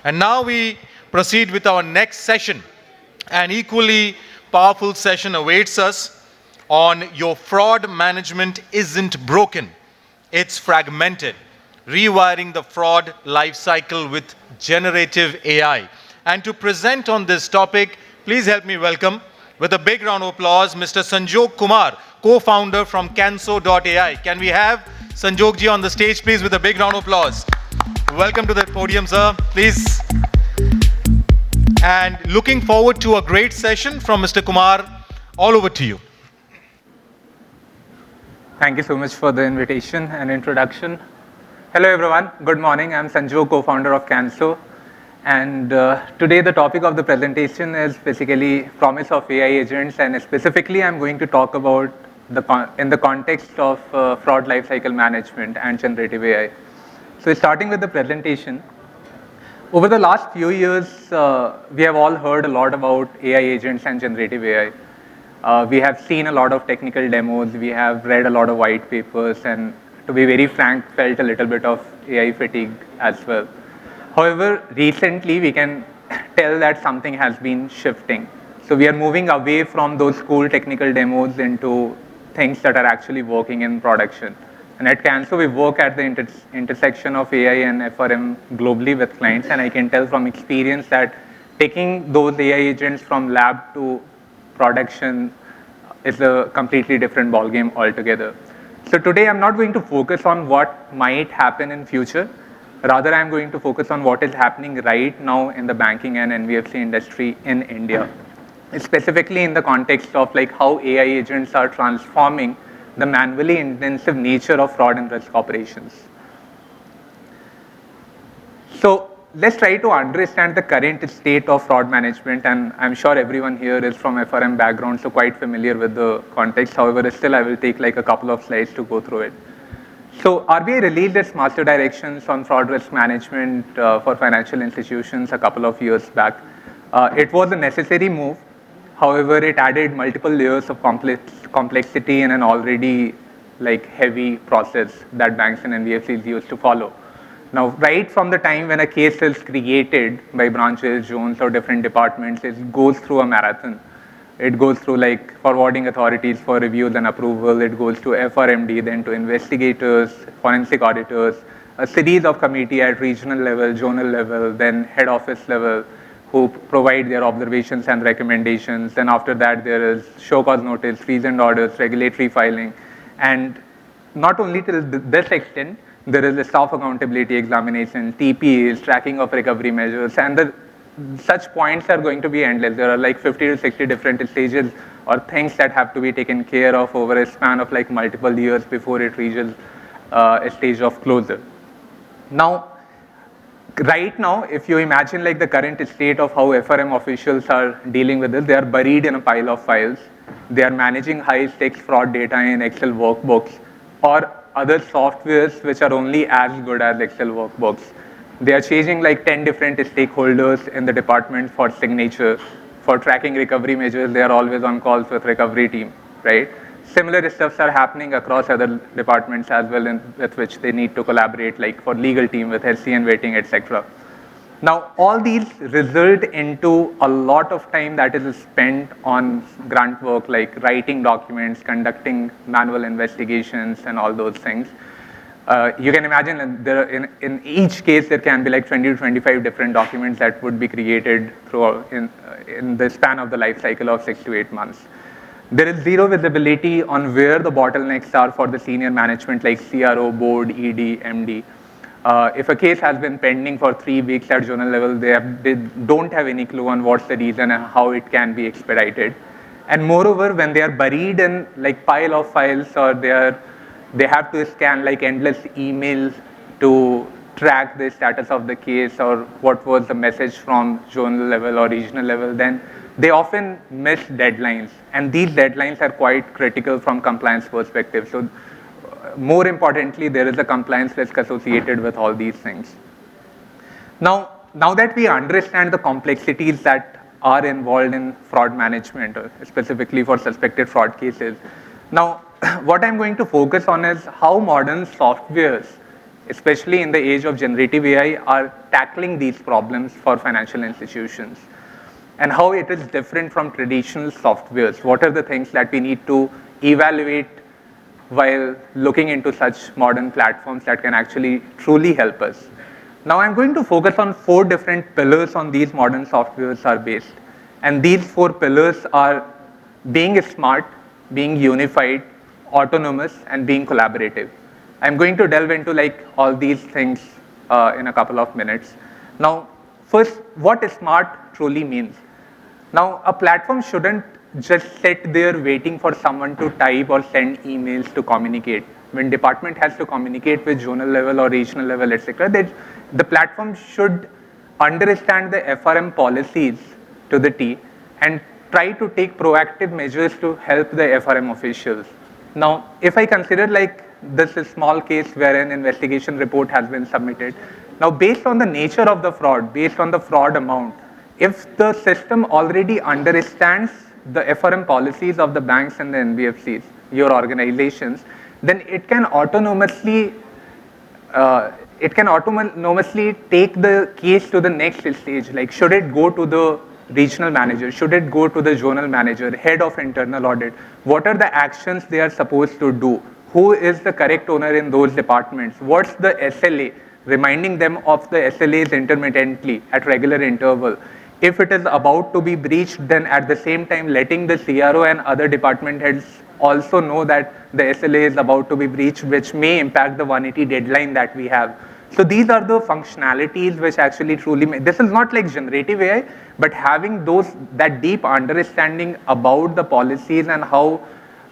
And now we proceed with our next session. An equally powerful session awaits us on Your Fraud Management Isn't Broken, It's Fragmented, rewiring the fraud lifecycle with generative AI. And to present on this topic, please help me welcome, with a big round of applause, Mr. Sanjog Kumar, co-founder from Canso.AI. Can we have Sanjog ji on the stage, please, with a big round of applause? Welcome to the podium, sir. Please. And looking forward to a great session from Mr. Kumar. All over to you. Thank you so much for the invitation and introduction. Hello, everyone. Good morning. I'm Sanjog, co-founder of Canso. And today, the topic of the presentation is basically promise of AI agents. And specifically, I'm going to talk about in the context of fraud lifecycle management and generative AI. So starting with the presentation, over the last few years, we have all heard a lot about AI agents and generative AI. We have seen a lot of technical demos, we have read a lot of white papers, and to be very frank, felt a little bit of AI fatigue as well. However, recently we can tell that something has been shifting. So we are moving away from those cool technical demos into things that are actually working in production. And at Canso, we work at the intersection of AI and FRM globally with clients, and I can tell from experience that taking those AI agents from lab to production is a completely different ballgame altogether. So today, I'm not going to focus on what might happen in future. Rather, I'm going to focus on what is happening right now in the banking and NBFC industry in India, specifically in the context of like how AI agents are transforming the manually intensive nature of fraud and risk operations. So let's try to understand the current state of fraud management, and I'm sure everyone here is from FRM background, so quite familiar with the context. However, still I will take like a couple of slides to go through it. So RBI released its master directions on fraud risk management for financial institutions a couple of years back. It was a necessary move. However, it added multiple layers of complexity in an already like heavy process that banks and NBFCs used to follow. Now, right from the time when a case is created by branches, zones, or different departments, it goes through a marathon. It goes through like forwarding authorities for reviews and approval. It goes to FRMD, then to investigators, forensic auditors, a series of committee at regional level, zonal level, then head office level, who provide their observations and recommendations. Then after that, there is show cause notice, reasoned orders, regulatory filing. And not only till this extent, there is the staff accountability examination, TPAs, tracking of recovery measures, and such points are going to be endless. There are like 50 to 60 different stages or things that have to be taken care of over a span of like multiple years before it reaches a stage of closure. Now, right now, if you imagine like the current state of how FRM officials are dealing with this, they are buried in a pile of files. They are managing high-stakes fraud data in Excel workbooks or other softwares which are only as good as Excel workbooks. They are changing like 10 different stakeholders in the department for signature. For tracking recovery measures, they are always on calls with recovery team, right? Similar stuffs are happening across other departments as well, with which they need to collaborate, like for legal team with SCN waiting, etc. Now, all these result into a lot of time that is spent on grunt work, like writing documents, conducting manual investigations, and all those things. You can imagine that in each case, there can be like 20 to 25 different documents that would be created throughout in the span of the life cycle of 6 to 8 months. There is zero visibility on where the bottlenecks are for the senior management like CRO, board, ED, MD. If a case has been pending for 3 weeks at zonal level, they don't have any clue on what's the reason and how it can be expedited. And moreover, when they are buried in like pile of files, or they have to scan like endless emails to track the status of the case or what was the message from zonal level or regional level, then they often miss deadlines. And these deadlines are quite critical from compliance perspective. So more importantly, there is a compliance risk associated with all these things. Now that we understand the complexities that are involved in fraud management, specifically for suspected fraud cases, now what I'm going to focus on is how modern softwares especially in the age of generative AI, are tackling these problems for financial institutions, and how it is different from traditional softwares. What are the things that we need to evaluate while looking into such modern platforms that can actually truly help us? Now I'm going to focus on 4 different pillars on these modern softwares are based. And these 4 pillars are being smart, being unified, autonomous, and being collaborative. I'm going to delve into like all these things in a couple of minutes. Now, first, what smart truly means. Now, a platform shouldn't just sit there waiting for someone to type or send emails to communicate. When department has to communicate with zonal level or regional level, etc., the platform should understand the FRM policies to the T and try to take proactive measures to help the FRM officials. Now, if I consider like this is small case where an investigation report has been submitted, now based on the nature of the fraud, based on the fraud amount, if the system already understands the FRM policies of the banks and the NBFCs, your organizations, then it can autonomously take the case to the next stage. Like, should it go to the regional manager? Should it go to the zonal manager, head of internal audit? What are the actions they are supposed to do? Who is the correct owner in those departments? What's the SLA? Reminding them of the SLAs intermittently at regular interval. If it is about to be breached, then at the same time letting the CRO and other department heads also know that the SLA is about to be breached, which may impact the 180 deadline that we have. So these are the functionalities which actually truly make, this is not like generative AI, but having that deep understanding about the policies and how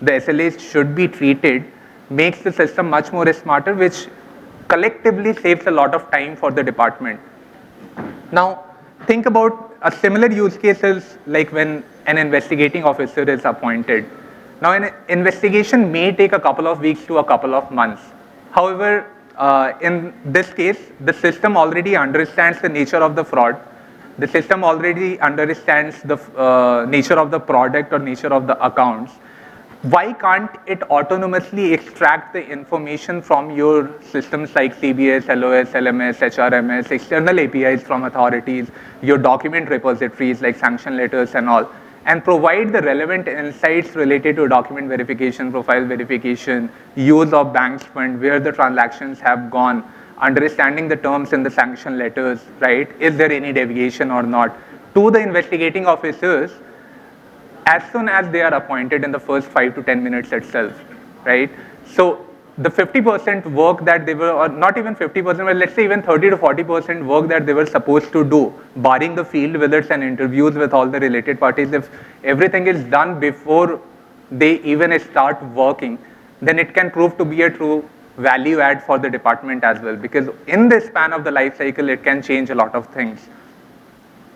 the SLAs should be treated makes the system much more smarter, which collectively saves a lot of time for the department. Now, think about a similar use case is like when an investigating officer is appointed. Now, an investigation may take a couple of weeks to a couple of months. However, in this case, the system already understands the nature of the fraud. The system already understands the nature of the product or nature of the accounts. Why can't it autonomously extract the information from your systems like CBS, LOS, LMS, HRMS, external APIs from authorities, your document repositories like sanction letters and all, and provide the relevant insights related to document verification, profile verification, use of bank's fund, where the transactions have gone, understanding the terms in the sanction letters, right? Is there any deviation or not? To the investigating officers, as soon as they are appointed in the first 5 to 10 minutes itself, right? So the 50% work that they were, or not even 50%, but let's say even 30 to 40% work that they were supposed to do, barring the field visits and interviews with all the related parties, if everything is done before they even start working, then it can prove to be a true value add for the department as well, because in the span of the life cycle, it can change a lot of things.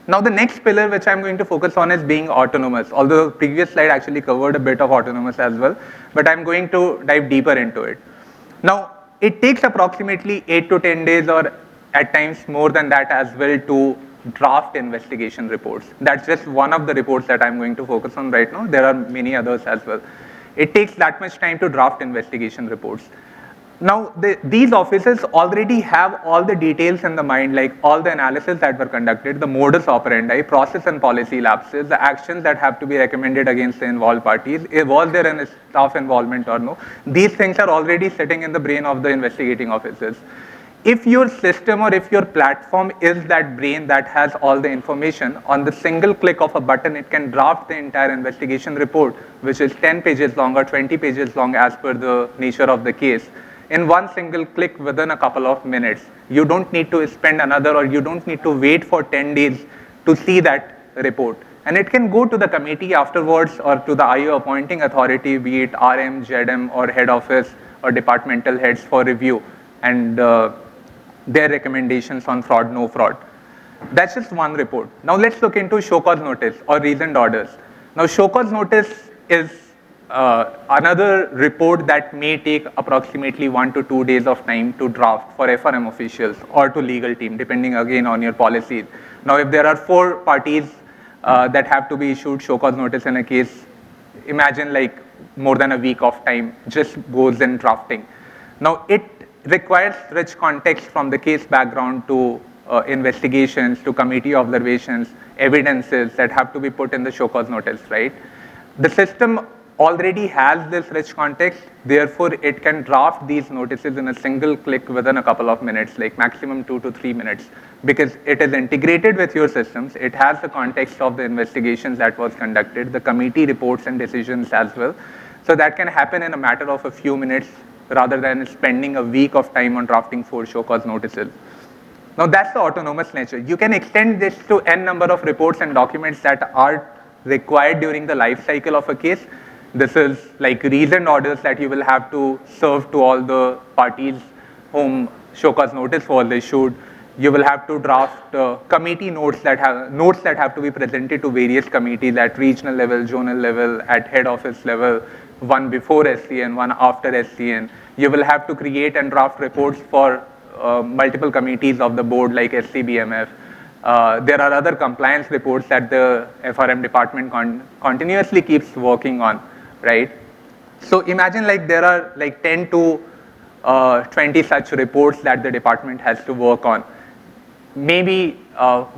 Now, the next pillar which I'm going to focus on is being autonomous, although the previous slide actually covered a bit of autonomous as well, but I'm going to dive deeper into it. Now, it takes approximately 8 to 10 days or at times more than that as well to draft investigation reports. That's just one of the reports that I'm going to focus on right now. There are many others as well. It takes that much time to draft investigation reports. Now, these officers already have all the details in the mind, like all the analysis that were conducted, the modus operandi, process and policy lapses, the actions that have to be recommended against the involved parties, was there any staff involvement or no. These things are already sitting in the brain of the investigating officers. If your system or if your platform is that brain that has all the information, on the single click of a button, it can draft the entire investigation report, which is 10 pages long or 20 pages long as per the nature of the case, in one single click within a couple of minutes. You don't need to spend another, or you don't need to wait for 10 days to see that report. And it can go to the committee afterwards or to the IO appointing authority, be it RM, JDM, or head office or departmental heads for review and their recommendations on fraud, no fraud. That's just one report. Now let's look into show cause notice or reasoned orders. Now show cause notice is another report that may take approximately 1 to 2 days of time to draft for FRM officials or to legal team, depending again on your policies. Now, if there are 4 parties that have to be issued show cause notice in a case, imagine like more than a week of time just goes in drafting. Now, it requires rich context from the case background to investigations, to committee observations, evidences that have to be put in the show cause notice, right? The system already has this rich context, therefore it can draft these notices in a single click within a couple of minutes, like maximum 2 to 3 minutes, because it is integrated with your systems. It has the context of the investigations that was conducted, the committee reports and decisions as well. So that can happen in a matter of a few minutes rather than spending a week of time on drafting 4 show cause notices. Now that's the autonomous nature. You can extend this to n number of reports and documents that are required during the life cycle of a case. This is like reasoned orders that you will have to serve to all the parties whom show cause notice was issued. You will have to draft committee notes that have to be presented to various committees at regional level, zonal level, at head office level, one before SCN, one after SCN. You will have to create and draft reports for multiple committees of the board like SCBMF. There are other compliance reports that the FRM department continuously keeps working on, right? So imagine like there are like 10 to 20 such reports that the department has to work on. Maybe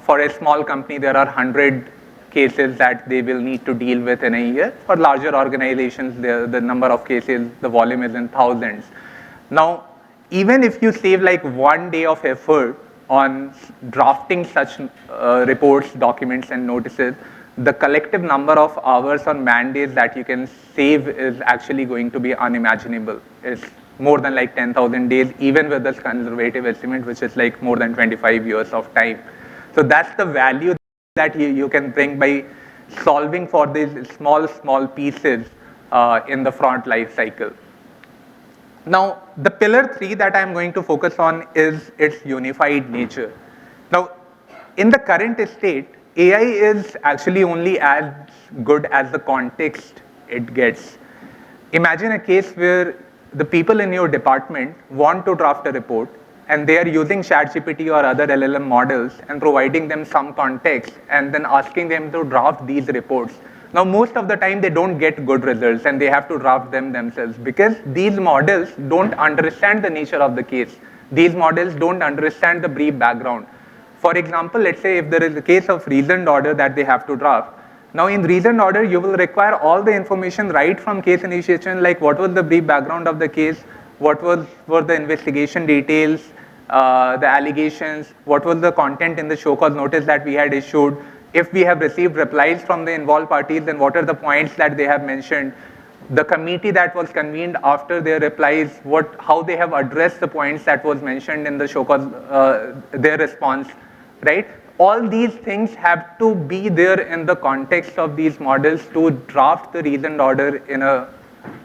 for a small company, there are 100 cases that they will need to deal with in a year. For larger organizations, the number of cases, the volume is in thousands. Now, even if you save like 1 day of effort on drafting such reports, documents, and notices, the collective number of hours on man days that you can save is actually going to be unimaginable. It's more than like 10,000 days, even with this conservative estimate, which is like more than 25 years of time. So that's the value that you can bring by solving for these small pieces in the fraud life cycle. Now, the pillar 3 that I'm going to focus on is its unified nature. Now, in the current state, AI is actually only as good as the context it gets. Imagine a case where the people in your department want to draft a report and they are using ChatGPT or other LLM models and providing them some context and then asking them to draft these reports. Now, most of the time they don't get good results and they have to draft them themselves because these models don't understand the nature of the case. These models don't understand the brief background. For example, let's say if there is a case of reasoned order that they have to draft. Now, in reasoned order, you will require all the information right from case initiation, like what was the brief background of the case, what were the investigation details, the allegations, what was the content in the show cause notice that we had issued. If we have received replies from the involved parties, then what are the points that they have mentioned, the committee that was convened after their replies, how they have addressed the points that was mentioned in the show cause, their response, right? All these things have to be there in the context of these models to draft the reasoned order in a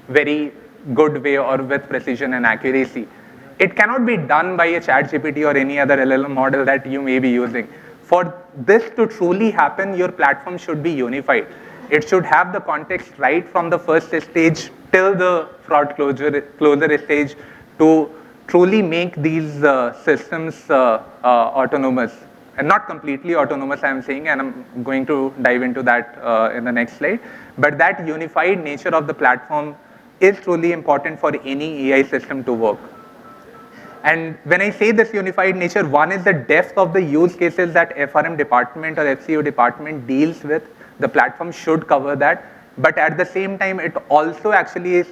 very good way or with precision and accuracy. It cannot be done by a ChatGPT or any other LLM model that you may be using. For this to truly happen, your platform should be unified. It should have the context right from the first stage till the fraud closure stage to truly make these systems autonomous. And not completely autonomous, I'm saying, and I'm going to dive into that in the next slide. But that unified nature of the platform is truly important for any AI system to work. And when I say this unified nature, one is the depth of the use cases that FRM department or FCO department deals with. The platform should cover that. But at the same time, it also actually is,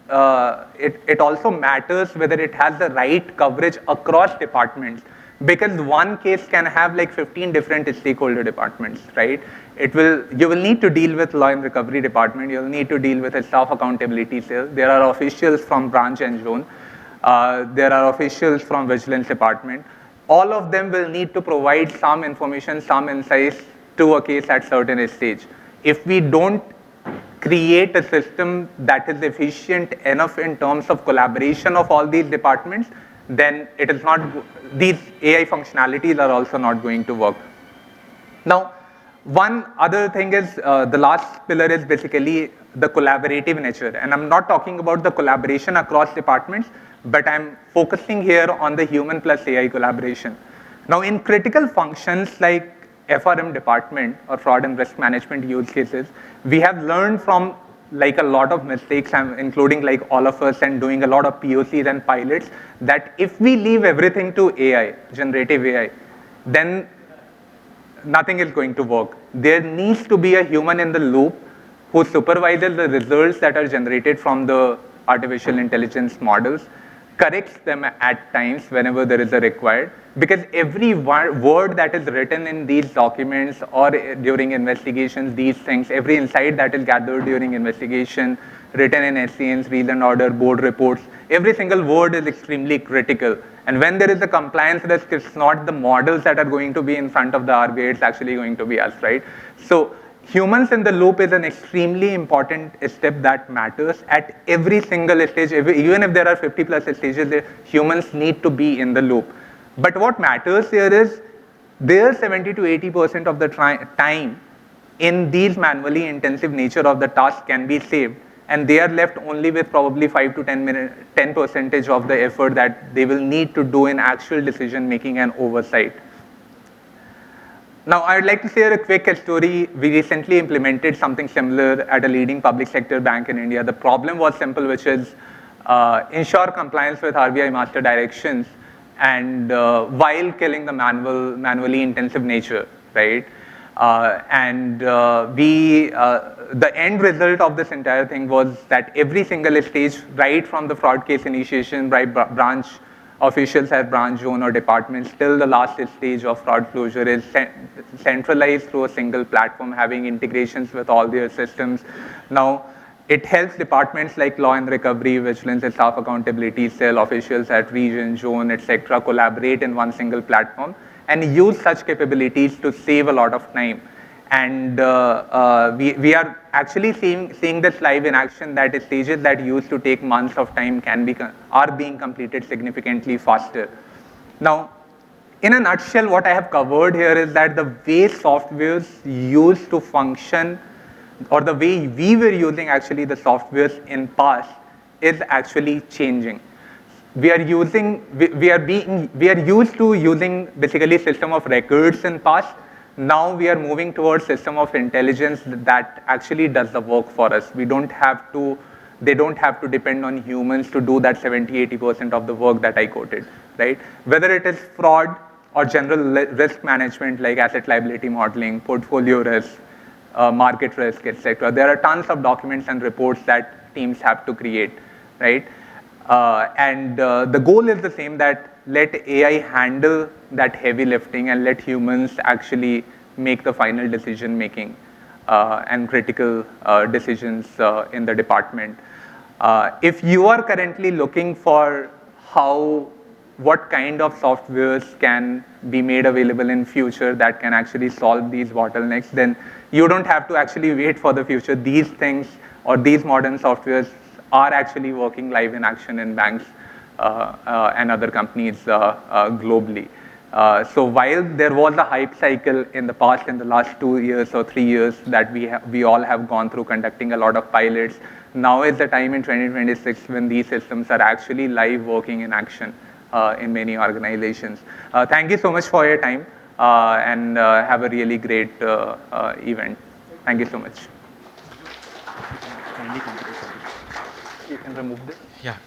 it also matters whether it has the right coverage across departments. Because one case can have like 15 different stakeholder departments, right? You will need to deal with law and recovery department. You'll need to deal with a staff accountability cell. There are officials from branch and zone. There are officials from vigilance department. All of them will need to provide some information, some insights to a case at certain stage. If we don't create a system that is efficient enough in terms of collaboration of all these departments, then it is not, these AI functionalities are also not going to work. Now, one other thing is, the last pillar is basically the collaborative nature. And I'm not talking about the collaboration across departments, but I'm focusing here on the human plus AI collaboration. Now, in critical functions like FRM department or fraud and risk management use cases, we have learned from like a lot of mistakes, including like all of us, and doing a lot of POCs and pilots, that if we leave everything to AI, generative AI, then nothing is going to work. There needs to be a human in the loop who supervises the results that are generated from the artificial intelligence models, corrects them at times whenever there is a required, because every word that is written in these documents or during investigations, these things, every insight that is gathered during investigation, written in SCNs, reason order, board reports, every single word is extremely critical. And when there is a compliance risk, it's not the models that are going to be in front of the RBI, it's actually going to be us, right? So humans in the loop is an extremely important step that matters at every single stage. Even if there are 50 plus stages, humans need to be in the loop. But what matters here is their 70 to 80% of the time in these manually intensive nature of the task can be saved, and they are left only with probably 5 to 10 percentage of the effort that they will need to do in actual decision making and oversight. Now, I'd like to share a quick story. We recently implemented something similar at a leading public sector bank in India. The problem was simple, which is ensure compliance with RBI master directions, and while killing the manually intensive nature, right? The end result of this entire thing was that every single stage, right from the fraud case initiation by branch officials at branch, zone, or departments, till the last stage of fraud closure is centralized through a single platform, having integrations with all their systems. Now, it helps departments like law and recovery, vigilance and staff accountability cell, officials at region, zone, etc., collaborate in one single platform and use such capabilities to save a lot of time. And we are actually seeing this live in action, that stages that used to take months of time are being completed significantly faster. Now, in a nutshell, what I have covered here is that the way softwares used to function, or the way we were using actually the softwares in past, is actually changing. We are used to using basically system of records in past. Now we are moving towards system of intelligence that actually does the work for us. They don't have to depend on humans to do that 70-80% of the work that I quoted, right? Whether it is fraud or general risk management like asset liability modeling, portfolio risk, market risk, etc. There are tons of documents and reports that teams have to create, right? The goal is the same, that let AI handle that heavy lifting and let humans actually make the final decision making and critical decisions in the department. If you are currently looking for what kind of softwares can be made available in future that can actually solve these bottlenecks, then you don't have to actually wait for the future. These things or these modern softwares are actually working live in action in banks and other companies globally. So while there was a hype cycle in the past, in the last 2 years or 3 years, that we all have gone through conducting a lot of pilots, now is the time in 2026 when these systems are actually live working in action in many organizations. Thank you so much for your time and have a really great event. Thank you so much. You can remove this. Yeah.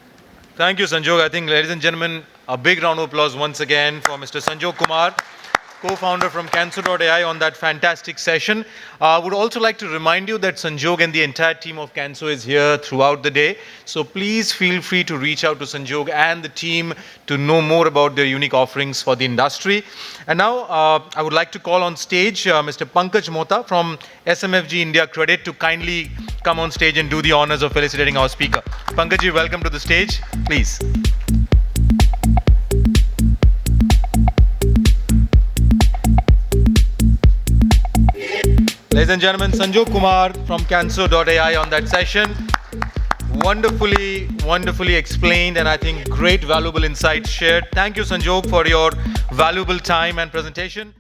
Thank you, Sanjog. I think, ladies and gentlemen, a big round of applause once again for Mr. Sanjog Kumar, co-founder from Canso.AI, on that fantastic session. I would also like to remind you that Sanjog and the entire team of Canso is here throughout the day. So please feel free to reach out to Sanjog and the team to know more about their unique offerings for the industry. And now I would like to call on stage Mr. Pankaj Mohta from SMFG India Credit to kindly come on stage and do the honors of felicitating our speaker. Pankajji, welcome to the stage, please. Ladies and gentlemen, Sanjog Kumar from Canso.AI on that session. Wonderfully explained, and I think great valuable insights shared. Thank you, Sanjog, for your valuable time and presentation.